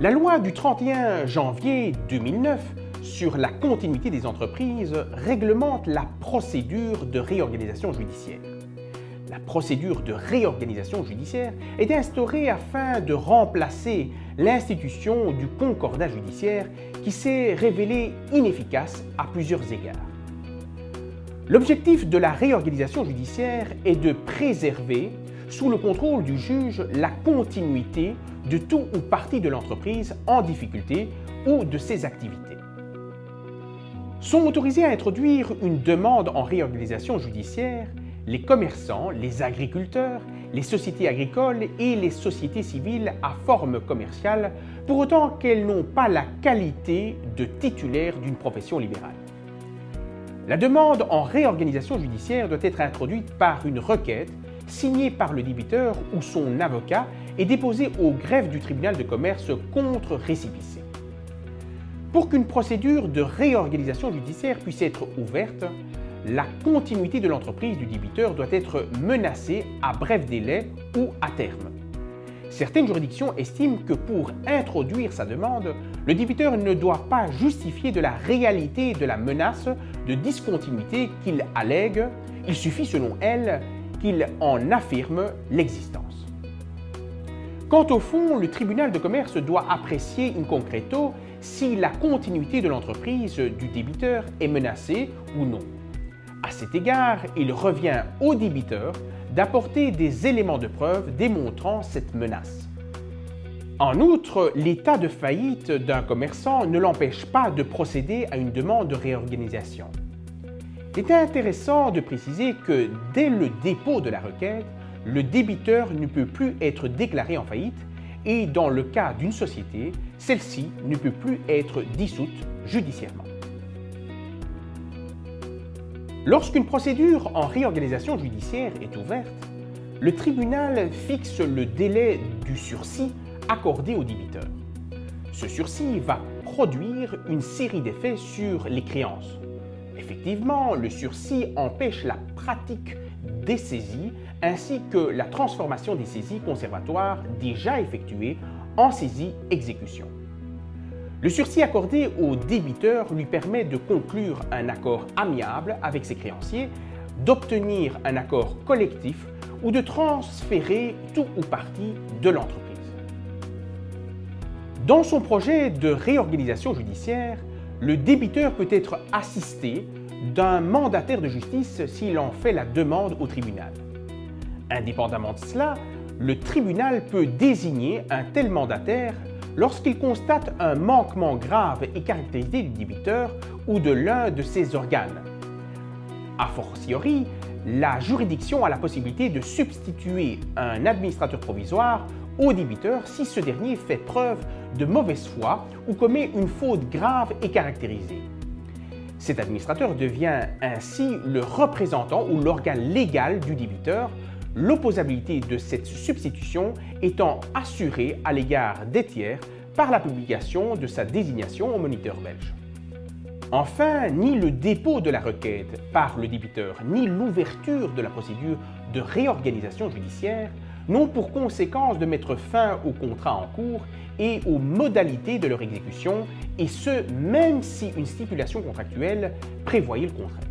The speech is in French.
La loi du 31 janvier 2009 sur la continuité des entreprises réglemente la procédure de réorganisation judiciaire. La procédure de réorganisation judiciaire est instaurée afin de remplacer l'institution du concordat judiciaire qui s'est révélée inefficace à plusieurs égards. L'objectif de la réorganisation judiciaire est de préserver, sous le contrôle du juge, la continuité de tout ou partie de l'entreprise en difficulté ou de ses activités. Sont autorisés à introduire une demande en réorganisation judiciaire les commerçants, les agriculteurs, les sociétés agricoles et les sociétés civiles à forme commerciale, pour autant qu'elles n'ont pas la qualité de titulaire d'une profession libérale. La demande en réorganisation judiciaire doit être introduite par une requête signée par le débiteur ou son avocat et déposée au greffe du tribunal de commerce contre récépissé. Pour qu'une procédure de réorganisation judiciaire puisse être ouverte, la continuité de l'entreprise du débiteur doit être menacée à bref délai ou à terme. Certaines juridictions estiment que pour introduire sa demande, le débiteur ne doit pas justifier de la réalité de la menace de discontinuité qu'il allègue, il suffit selon elles qu'il en affirme l'existence. Quant au fond, le tribunal de commerce doit apprécier in concreto si la continuité de l'entreprise du débiteur est menacée ou non. À cet égard, il revient au débiteur d'apporter des éléments de preuve démontrant cette menace. En outre, l'état de faillite d'un commerçant ne l'empêche pas de procéder à une demande de réorganisation. Il est intéressant de préciser que dès le dépôt de la requête, le débiteur ne peut plus être déclaré en faillite et dans le cas d'une société, celle-ci ne peut plus être dissoute judiciairement. Lorsqu'une procédure en réorganisation judiciaire est ouverte, le tribunal fixe le délai du sursis accordé au débiteur. Ce sursis va produire une série d'effets sur les créances. Effectivement, le sursis empêche la pratique des saisies ainsi que la transformation des saisies conservatoires déjà effectuées en saisie-exécution. Le sursis accordé au débiteur lui permet de conclure un accord amiable avec ses créanciers, d'obtenir un accord collectif ou de transférer tout ou partie de l'entreprise. Dans son projet de réorganisation judiciaire, le débiteur peut être assisté d'un mandataire de justice s'il en fait la demande au tribunal. Indépendamment de cela, le tribunal peut désigner un tel mandataire lorsqu'il constate un manquement grave et caractérisé du débiteur ou de l'un de ses organes. A fortiori, la juridiction a la possibilité de substituer un administrateur provisoire au débiteur si ce dernier fait preuve de mauvaise foi ou commet une faute grave et caractérisée. Cet administrateur devient ainsi le représentant ou l'organe légal du débiteur, l'opposabilité de cette substitution étant assurée à l'égard des tiers par la publication de sa désignation au Moniteur belge. Enfin, ni le dépôt de la requête par le débiteur, ni l'ouverture de la procédure de réorganisation judiciaire n'ont pour conséquence de mettre fin au contrat en cours et aux modalités de leur exécution, et ce, même si une stipulation contractuelle prévoyait le contraire.